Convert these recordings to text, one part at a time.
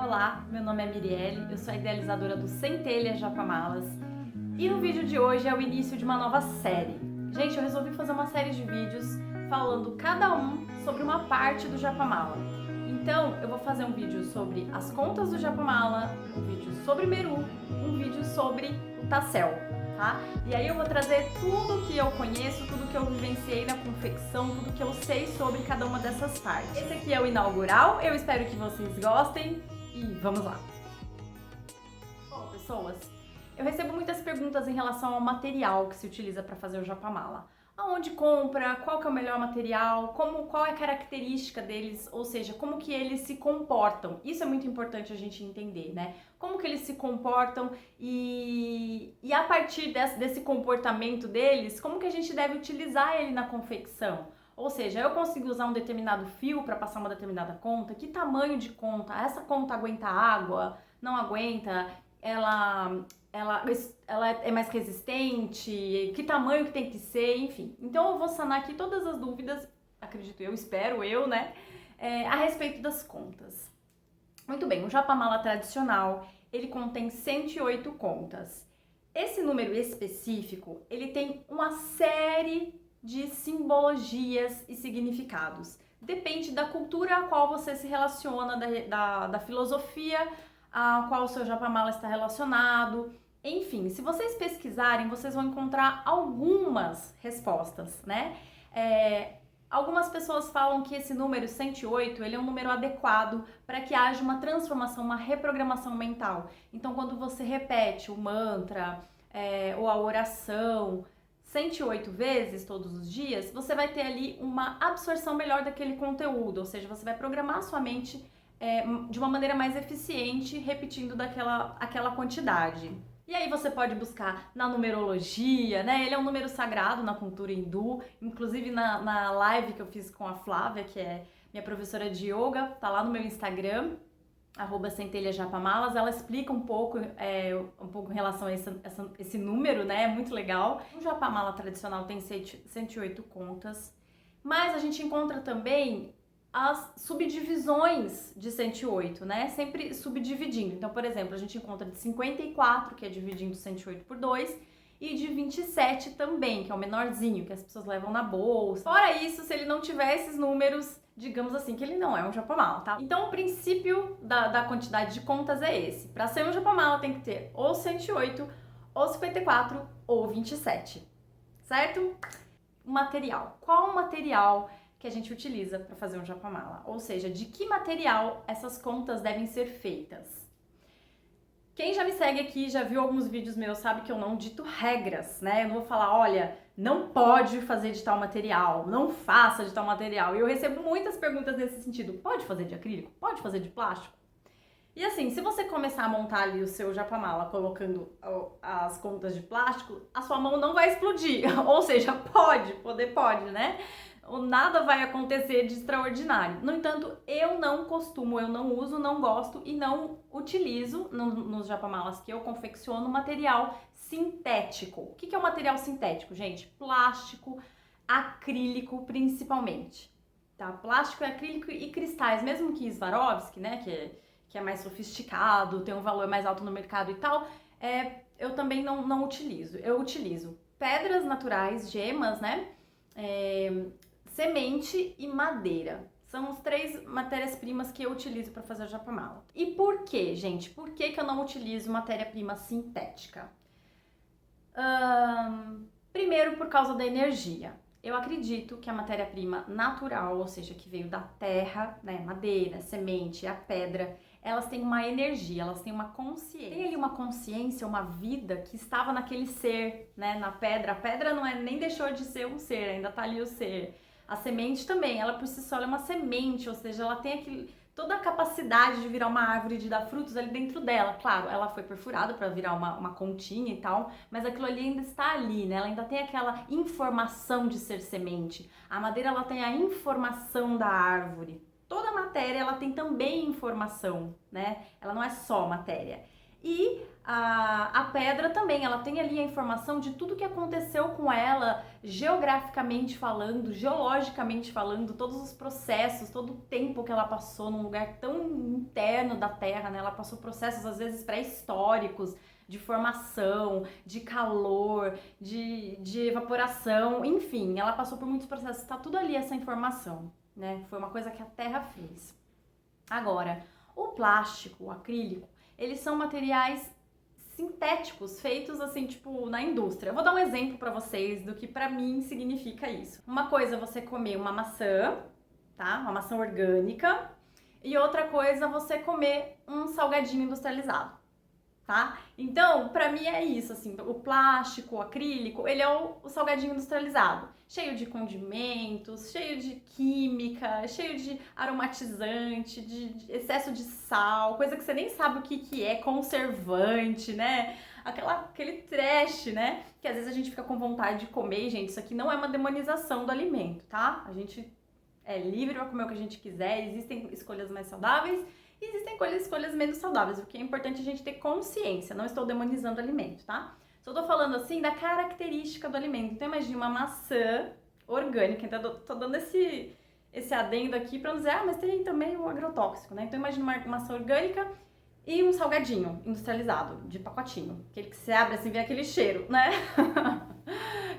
Olá, meu nome é Mirielle, eu sou a idealizadora do Centelha Japamalas e no vídeo de hoje é o início de uma nova série. Gente, eu resolvi fazer uma série de vídeos falando cada um sobre uma parte do Japamala. Então, eu vou fazer um vídeo sobre as contas do Japamala, um vídeo sobre Meru, um vídeo sobre o Tassel, tá? E aí eu vou trazer tudo que eu conheço, tudo que eu vivenciei na confecção, tudo que eu sei sobre cada uma dessas partes. Esse aqui é o inaugural, eu espero que vocês gostem. E vamos lá! Bom, pessoas, eu recebo muitas perguntas em relação ao material que se utiliza para fazer o Japamala. Aonde compra, qual que é o melhor material, qual é a característica deles, ou seja, como que eles se comportam. Isso é muito importante a gente entender, né? Como que eles se comportam e a partir desse comportamento deles, como que a gente deve utilizar ele na confecção. Ou seja, eu consigo usar um determinado fio para passar uma determinada conta, que tamanho de conta, essa conta aguenta água, não aguenta, ela é mais resistente, que tamanho que tem que ser, enfim. Então eu vou sanar aqui todas as dúvidas, acredito eu, espero eu, né, a respeito das contas. Muito bem, o Japamala tradicional, ele contém 108 contas. Esse número específico, ele tem uma série de simbologias e significados. Depende da cultura a qual você se relaciona, da filosofia a qual o seu Japamala está relacionado. Enfim, se vocês pesquisarem, vocês vão encontrar algumas respostas, né? Algumas pessoas falam que esse número 108, ele é um número adequado para que haja uma transformação, uma reprogramação mental. Então, quando você repete o mantra ou a oração 108 vezes todos os dias, você vai ter ali uma absorção melhor daquele conteúdo, ou seja, você vai programar a sua mente de uma maneira mais eficiente, repetindo aquela quantidade. E aí você pode buscar na numerologia, né? Ele é um número sagrado na cultura hindu, inclusive na live que eu fiz com a Flávia, que é minha professora de yoga, tá lá no meu Instagram, @centelhajapamalas, ela explica um pouco em relação a esse número, né? É muito legal. O Japamala tradicional tem 108 contas, mas a gente encontra também as subdivisões de 108, né? Sempre subdividindo. Então, por exemplo, a gente encontra de 54, que é dividindo 108 por 2, e de 27 também, que é o menorzinho, que as pessoas levam na bolsa. Fora isso, se ele não tiver esses números, digamos assim, que ele não é um Japamala, tá? Então, o princípio da quantidade de contas é esse. Para ser um Japamala, tem que ter ou 108, ou 54, ou 27, certo? O material. Qual o material que a gente utiliza para fazer um Japamala? Ou seja, de que material essas contas devem ser feitas? Quem já me segue aqui, já viu alguns vídeos meus, sabe que eu não dito regras, né? Eu não vou falar, olha, não pode fazer de tal material, não faça de tal material. E eu recebo muitas perguntas nesse sentido. Pode fazer de acrílico? Pode fazer de plástico? E assim, se você começar a montar ali o seu Japamala colocando as contas de plástico, a sua mão não vai explodir. Ou seja, pode, né? Nada vai acontecer de extraordinário. No entanto, eu não uso, não gosto e não utilizo nos Japamalas que eu confecciono material sintético. O que é o material sintético, gente? Plástico, acrílico principalmente, tá? Plástico, acrílico e cristais, mesmo que Swarovski, né, que é mais sofisticado, tem um valor mais alto no mercado e tal, eu também não utilizo. Eu utilizo pedras naturais, gemas, né, semente e madeira. São as 3 matérias-primas que eu utilizo para fazer o Japamala. E por quê, gente? Por que eu não utilizo matéria-prima sintética? Primeiro, por causa da energia. Eu acredito que a matéria-prima natural, ou seja, que veio da terra, né, madeira, semente, a pedra, elas têm uma energia, elas têm uma consciência. Tem ali uma consciência, uma vida que estava naquele ser, né, na pedra. A pedra nem deixou de ser um ser, ainda tá ali o ser. A semente também, ela por si só é uma semente, ou seja, ela tem toda a capacidade de virar uma árvore, de dar frutos ali dentro dela. Claro, ela foi perfurada para virar uma continha e tal, mas aquilo ali ainda está ali, né? Ela ainda tem aquela informação de ser semente. A madeira, ela tem a informação da árvore. Toda matéria, ela tem também informação, né? Ela não é só matéria. E a pedra também, ela tem ali a informação de tudo que aconteceu com ela, geograficamente falando, geologicamente falando, todos os processos, todo o tempo que ela passou num lugar tão interno da Terra, né? Ela passou processos às vezes pré-históricos, de formação, de calor, de evaporação, enfim, ela passou por muitos processos, tá tudo ali essa informação, né? Foi uma coisa que a Terra fez. Agora, o plástico, o acrílico, eles são materiais sintéticos, feitos assim, tipo, na indústria. Eu vou dar um exemplo pra vocês do que pra mim significa isso. Uma coisa é você comer uma maçã, tá? Uma maçã orgânica, e outra coisa é você comer um salgadinho industrializado, tá? Então, pra mim é isso, assim, o plástico, o acrílico, ele é o salgadinho industrializado, cheio de condimentos, cheio de química, cheio de aromatizante, de excesso de sal, coisa que você nem sabe o que é, conservante, né? Aquele trash, né? Que às vezes a gente fica com vontade de comer, e, gente, isso aqui não é uma demonização do alimento, tá? A gente é livre pra comer o que a gente quiser, existem escolhas mais saudáveis, e existem escolhas menos saudáveis, o que é importante a gente ter consciência. Não estou demonizando o alimento, tá? Só tô falando assim da característica do alimento. Então imagine uma maçã orgânica. Então tô dando esse adendo aqui pra não dizer, mas tem também o agrotóxico, né? Então imagine uma maçã orgânica e um salgadinho industrializado, de pacotinho. Aquele que você abre assim, vem aquele cheiro, né?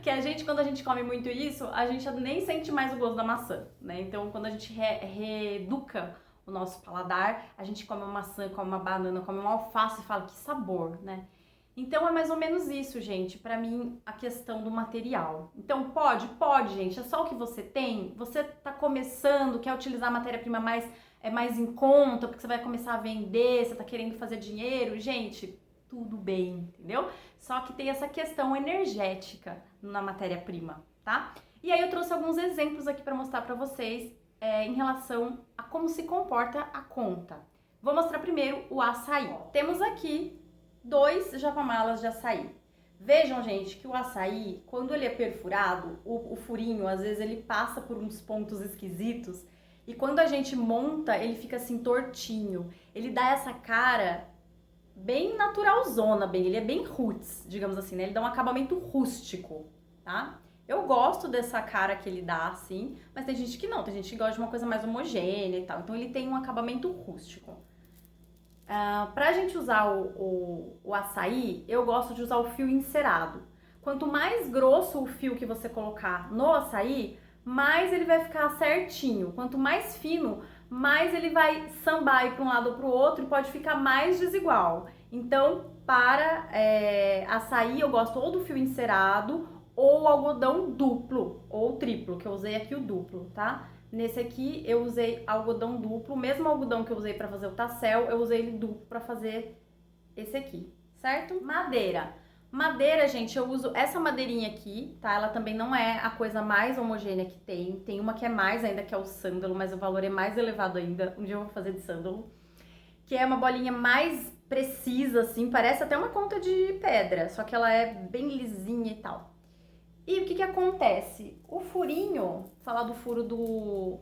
Que a gente, quando a gente come muito isso, a gente nem sente mais o gosto da maçã, né? Então quando a gente reeduca o nosso paladar, a gente come uma maçã, come uma banana, come uma alface e fala que sabor, né? Então é mais ou menos isso, gente, pra mim, a questão do material. Então pode, gente, é só o que você tem, você tá começando, quer utilizar a matéria-prima mais em conta, porque você vai começar a vender, você tá querendo fazer dinheiro, gente, tudo bem, entendeu? Só que tem essa questão energética na matéria-prima, tá? E aí eu trouxe alguns exemplos aqui pra mostrar pra vocês em relação a como se comporta a conta. Vou mostrar primeiro o açaí. Temos aqui 2 japamalas de açaí. Vejam, gente, que o açaí, quando ele é perfurado, o furinho, às vezes ele passa por uns pontos esquisitos, e quando a gente monta, ele fica assim tortinho. Ele dá essa cara bem naturalzona, ele é bem roots, digamos assim, né? Ele dá um acabamento rústico, tá? Eu gosto dessa cara que ele dá, assim, mas tem gente que não, tem gente que gosta de uma coisa mais homogênea e tal. Então ele tem um acabamento rústico. Pra gente usar o açaí, eu gosto de usar o fio encerado. Quanto mais grosso o fio que você colocar no açaí, mais ele vai ficar certinho. Quanto mais fino, mais ele vai sambar aí para um lado ou para o outro e pode ficar mais desigual. Então, para açaí, eu gosto ou do fio encerado ou algodão duplo ou triplo, que eu usei aqui o duplo, tá? Nesse aqui eu usei algodão duplo, o mesmo algodão que eu usei para fazer o tassel, eu usei ele duplo para fazer esse aqui, certo? Madeira. Madeira, gente, eu uso essa madeirinha aqui, tá? Ela também não é a coisa mais homogênea que tem. Tem uma que é mais ainda, que é o sândalo, mas o valor é mais elevado ainda. Um dia eu vou fazer de sândalo. Que é uma bolinha mais precisa, assim, parece até uma conta de pedra, só que ela é bem lisinha e tal. E o que acontece? O furinho, falar do furo do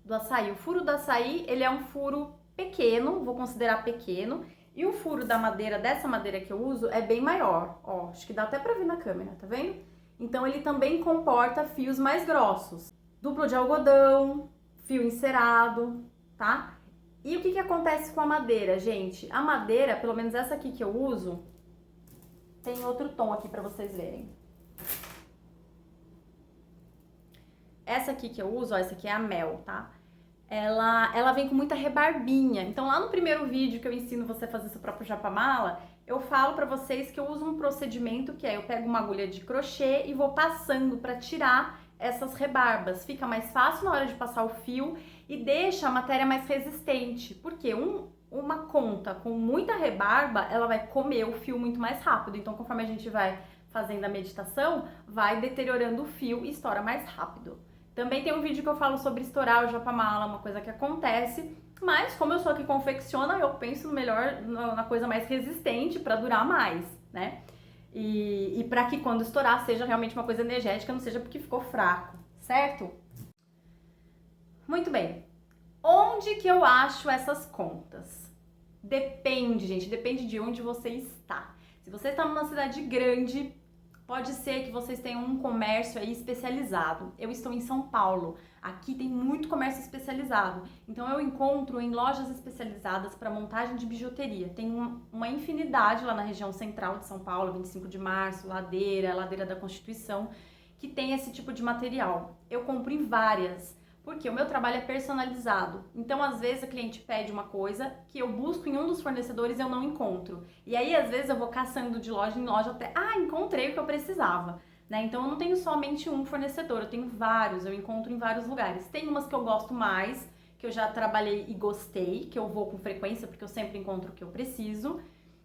açaí. O furo do açaí, ele é um furo pequeno, vou considerar pequeno. E o furo da madeira, dessa madeira que eu uso, é bem maior. Ó, acho que dá até pra ver na câmera, tá vendo? Então ele também comporta fios mais grossos. Duplo de algodão, fio encerado, tá? E o que acontece com a madeira, gente? A madeira, pelo menos essa aqui que eu uso, tem outro tom aqui pra vocês verem. Essa aqui que eu uso, ó, essa aqui é a mel, tá? Ela vem com muita rebarbinha. Então lá no primeiro vídeo que eu ensino você a fazer seu próprio japamala, eu falo pra vocês que eu uso um procedimento que é, eu pego uma agulha de crochê e vou passando pra tirar essas rebarbas. Fica mais fácil na hora de passar o fio e deixa a matéria mais resistente. Porque uma conta com muita rebarba, ela vai comer o fio muito mais rápido. Então conforme a gente vai fazendo a meditação, vai deteriorando o fio e estoura mais rápido. Também tem um vídeo que eu falo sobre estourar o japamala, uma coisa que acontece, mas como eu sou a que confecciona, eu penso melhor na coisa mais resistente para durar mais, né? E para que quando estourar seja realmente uma coisa energética, não seja porque ficou fraco, certo? Muito bem. Onde que eu acho essas contas? Depende, gente, depende de onde você está. Se você está numa cidade grande, pode ser que vocês tenham um comércio aí especializado. Eu estou em São Paulo. Aqui tem muito comércio especializado. Então eu encontro em lojas especializadas para montagem de bijuteria. Tem uma infinidade lá na região central de São Paulo, 25 de Março, Ladeira da Constituição, que tem esse tipo de material. Eu compro em várias, porque o meu trabalho é personalizado. Então, às vezes, a cliente pede uma coisa que eu busco em um dos fornecedores e eu não encontro. E aí, às vezes, eu vou caçando de loja em loja até, encontrei o que eu precisava. Né? Então, eu não tenho somente um fornecedor, eu tenho vários, eu encontro em vários lugares. Tem umas que eu gosto mais, que eu já trabalhei e gostei, que eu vou com frequência, porque eu sempre encontro o que eu preciso.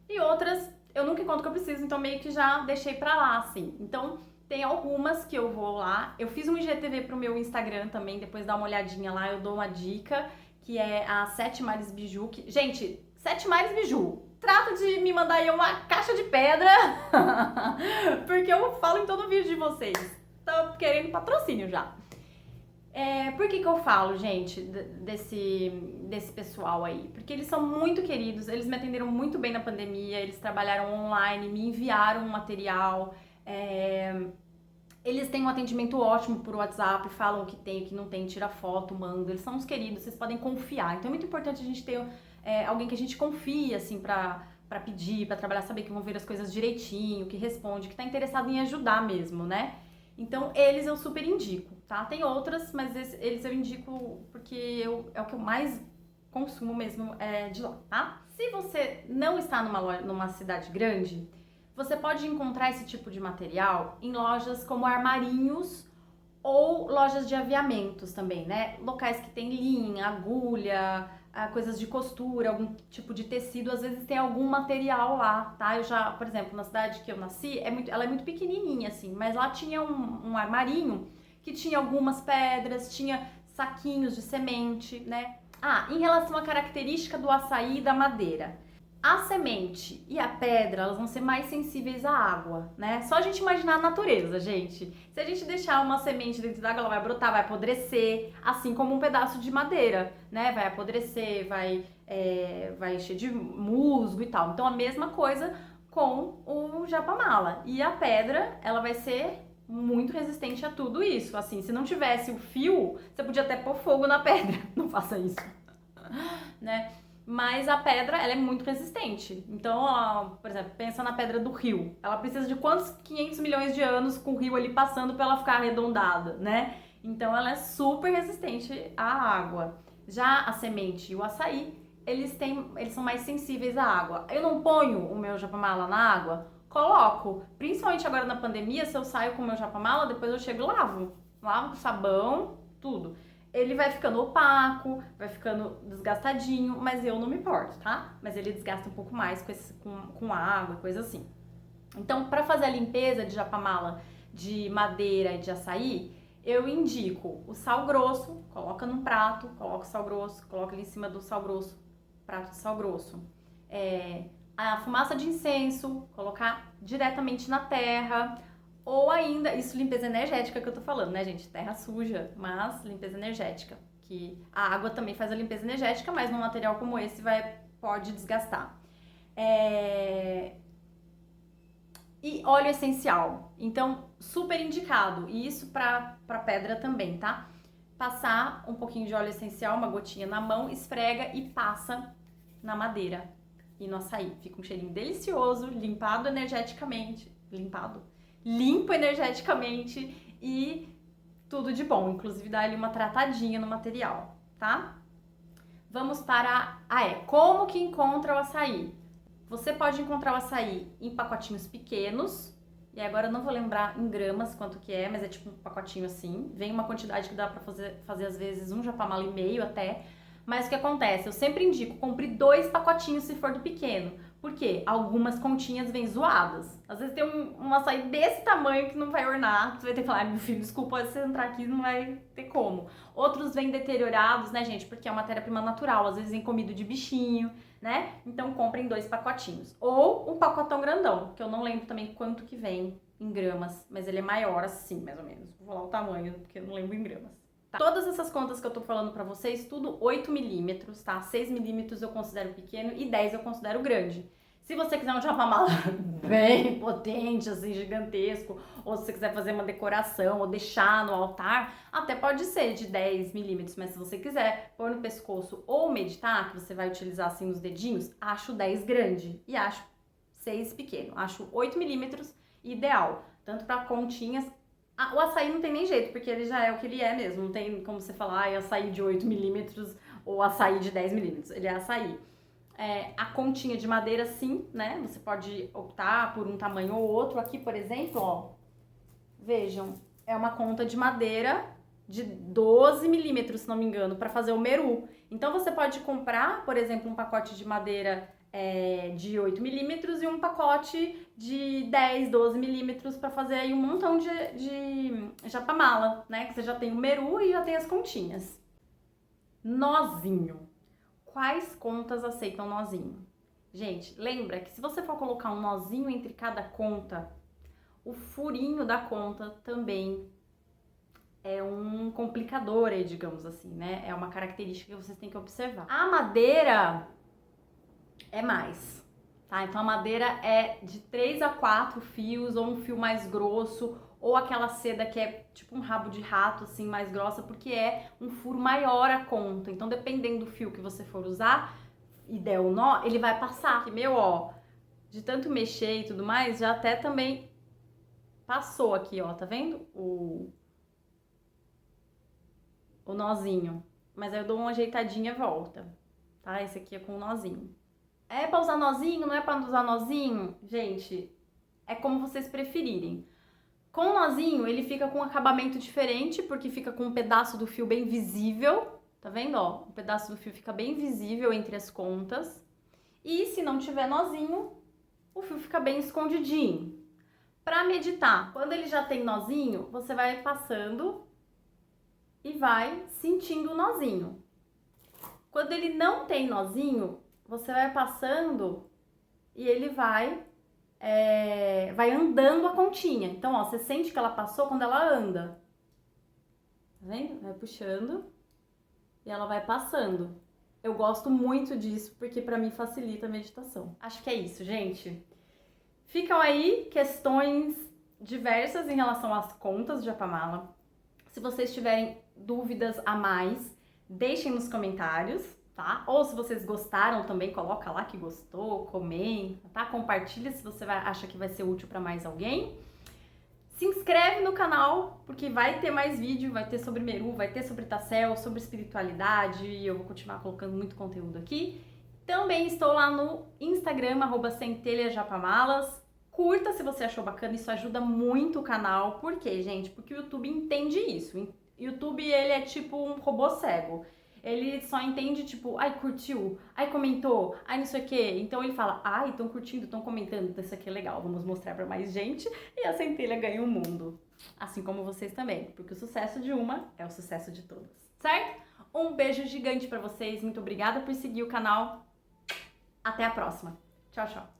E outras, eu nunca encontro o que eu preciso, então meio que já deixei pra lá, assim. Então, tem algumas que eu vou lá. Eu fiz um IGTV pro meu Instagram também, depois dá uma olhadinha lá, eu dou uma dica, que é a Sete Mares Biju. Gente, Sete Mares Biju, trata de me mandar aí uma caixa de pedra, porque eu falo em todo vídeo de vocês. Tô querendo patrocínio já. Por que eu falo, gente, desse pessoal aí? Porque eles são muito queridos, eles me atenderam muito bem na pandemia, eles trabalharam online, me enviaram um material. Eles têm um atendimento ótimo por WhatsApp, falam o que tem, o que não tem, tira foto, manda. Eles são uns queridos, vocês podem confiar. Então é muito importante a gente ter alguém que a gente confia, assim, pra pedir, pra trabalhar, saber que vão ver as coisas direitinho, que responde, que tá interessado em ajudar mesmo, né? Então eles eu super indico, tá? Tem outras, mas eles eu indico porque é o que eu mais consumo mesmo de lá, tá? Se você não está numa cidade grande, você pode encontrar esse tipo de material em lojas como armarinhos ou lojas de aviamentos também, né? Locais que tem linha, agulha, coisas de costura, algum tipo de tecido, às vezes tem algum material lá, tá? Eu já, por exemplo, na cidade que eu nasci, ela é muito pequenininha, assim, mas lá tinha um armarinho que tinha algumas pedras, tinha saquinhos de semente, né? Em relação à característica do açaí e da madeira. A semente e a pedra, elas vão ser mais sensíveis à água, né? Só a gente imaginar a natureza, gente. Se a gente deixar uma semente dentro da água, ela vai brotar, vai apodrecer, assim como um pedaço de madeira, né? Vai apodrecer, vai encher de musgo e tal. Então, a mesma coisa com o japamala. E a pedra, ela vai ser muito resistente a tudo isso. Assim, se não tivesse o fio, você podia até pôr fogo na pedra. Não faça isso, né? Mas a pedra, ela é muito resistente. Então, por exemplo, pensa na pedra do rio. Ela precisa de quantos 500 milhões de anos com o rio ali passando pra ela ficar arredondada, né? Então, ela é super resistente à água. Já a semente e o açaí, eles são mais sensíveis à água. Eu não ponho o meu japamala na água? Coloco. Principalmente agora na pandemia, se eu saio com o meu japamala, depois eu chego e lavo. Lavo com sabão, tudo. Ele vai ficando opaco, vai ficando desgastadinho, mas eu não me importo, tá? Mas ele desgasta um pouco mais com água, coisa assim. Então, para fazer a limpeza de japamala de madeira e de açaí, eu indico o sal grosso, coloca num prato, coloca o sal grosso, coloca ali em cima do sal grosso, prato de sal grosso. A fumaça de incenso, colocar diretamente na terra. Ou ainda, isso limpeza energética que eu tô falando, né, gente? Terra suja, mas limpeza energética. Que a água também faz a limpeza energética, mas num material como esse pode desgastar. E óleo essencial. Então, super indicado. E isso pra pedra também, tá? Passar um pouquinho de óleo essencial, uma gotinha na mão, esfrega e passa na madeira e no açaí. Fica um cheirinho delicioso, limpo energeticamente e tudo de bom, inclusive dá ali uma tratadinha no material, tá? Vamos para como que encontra o açaí? Você pode encontrar o açaí em pacotinhos pequenos, e agora eu não vou lembrar em gramas quanto que é, mas é tipo um pacotinho assim, vem uma quantidade que dá pra fazer às vezes um japamala e meio até, mas o que acontece? Eu sempre indico, compre 2 pacotinhos se for do pequeno. Por quê? Algumas continhas vêm zoadas. Às vezes tem um açaí desse tamanho que não vai ornar. Você vai ter que falar, meu filho, desculpa, se você entrar aqui não vai ter como. Outros vêm deteriorados, né, gente? Porque é uma matéria-prima natural. Às vezes vem comido de bichinho, né? Então comprem 2 pacotinhos. Ou um pacotão grandão, que eu não lembro também quanto que vem em gramas. Mas ele é maior assim, mais ou menos. Vou falar o tamanho, porque eu não lembro em gramas. Tá? Todas essas contas que eu tô falando pra vocês, tudo 8 milímetros, tá? 6 milímetros eu considero pequeno e 10 eu considero grande. Se você quiser um japamala bem potente, assim, gigantesco, ou se você quiser fazer uma decoração ou deixar no altar, até pode ser de 10 milímetros, mas se você quiser pôr no pescoço ou meditar, que você vai utilizar assim nos dedinhos, acho 10 grande e acho 6 pequeno. Acho 8 milímetros ideal, tanto para continhas. O açaí não tem nem jeito, porque ele já é o que ele é mesmo, não tem como você falar açaí de 8 milímetros ou açaí de 10 milímetros, ele é açaí. A continha de madeira, sim, né? Você pode optar por um tamanho ou outro. Aqui, por exemplo, ó, vejam, é uma conta de madeira de 12 milímetros, se não me engano, para fazer o meru. Então, você pode comprar, por exemplo, um pacote de madeira de 8 milímetros e um pacote de 10, 12 milímetros para fazer aí um montão de japamala, né? Que você já tem o meru e já tem as continhas. Nozinho. Quais contas aceitam nozinho? Gente, lembra que se você for colocar um nozinho entre cada conta, o furinho da conta também é um complicador aí, digamos assim, né? É uma característica que vocês têm que observar. A madeira é mais, tá? Então a madeira é de 3 a 4 fios, ou um fio mais grosso, ou aquela seda que é tipo um rabo de rato, assim, mais grossa, porque é um furo maior a conta. Então, dependendo do fio que você for usar e der o nó, ele vai passar. Que meu, ó, de tanto mexer e tudo mais, já até também passou aqui, ó, tá vendo? O nozinho. Mas aí eu dou uma ajeitadinha e volta, tá? Esse aqui é com o nozinho. É pra usar nozinho? Não é pra usar nozinho? Gente, é como vocês preferirem. Com o nozinho, ele fica com um acabamento diferente, porque fica com um pedaço do fio bem visível. Tá vendo, ó? Um pedaço do fio fica bem visível entre as contas. E se não tiver nozinho, o fio fica bem escondidinho. Pra meditar, quando ele já tem nozinho, você vai passando e vai sentindo o nozinho. Quando ele não tem nozinho, você vai passando e ele vai andando a continha. Então, ó, você sente que ela passou quando ela anda. Tá vendo? Vai puxando e ela vai passando. Eu gosto muito disso porque pra mim facilita a meditação. Acho que é isso, gente. Ficam aí questões diversas em relação às contas de japamala. Se vocês tiverem dúvidas a mais, deixem nos comentários, tá? Ou se vocês gostaram também, coloca lá que gostou, comenta, tá? Compartilha se você acha que vai ser útil para mais alguém. Se inscreve no canal, porque vai ter mais vídeo, vai ter sobre Meru, vai ter sobre Tassel, sobre espiritualidade, e eu vou continuar colocando muito conteúdo aqui. Também estou lá no Instagram, @centelhasjapamalas. Curta se você achou bacana, isso ajuda muito o canal. Por quê, gente? Porque o YouTube entende isso. O YouTube, ele é tipo um robô cego. Ele só entende, tipo, ai, curtiu, ai, comentou, ai, não sei o quê. Então ele fala, ai, estão curtindo, estão comentando, isso aqui é legal, vamos mostrar pra mais gente. E a centelha ganha o mundo. Assim como vocês também, porque o sucesso de uma é o sucesso de todas, certo? Um beijo gigante pra vocês, muito obrigada por seguir o canal. Até a próxima. Tchau, tchau.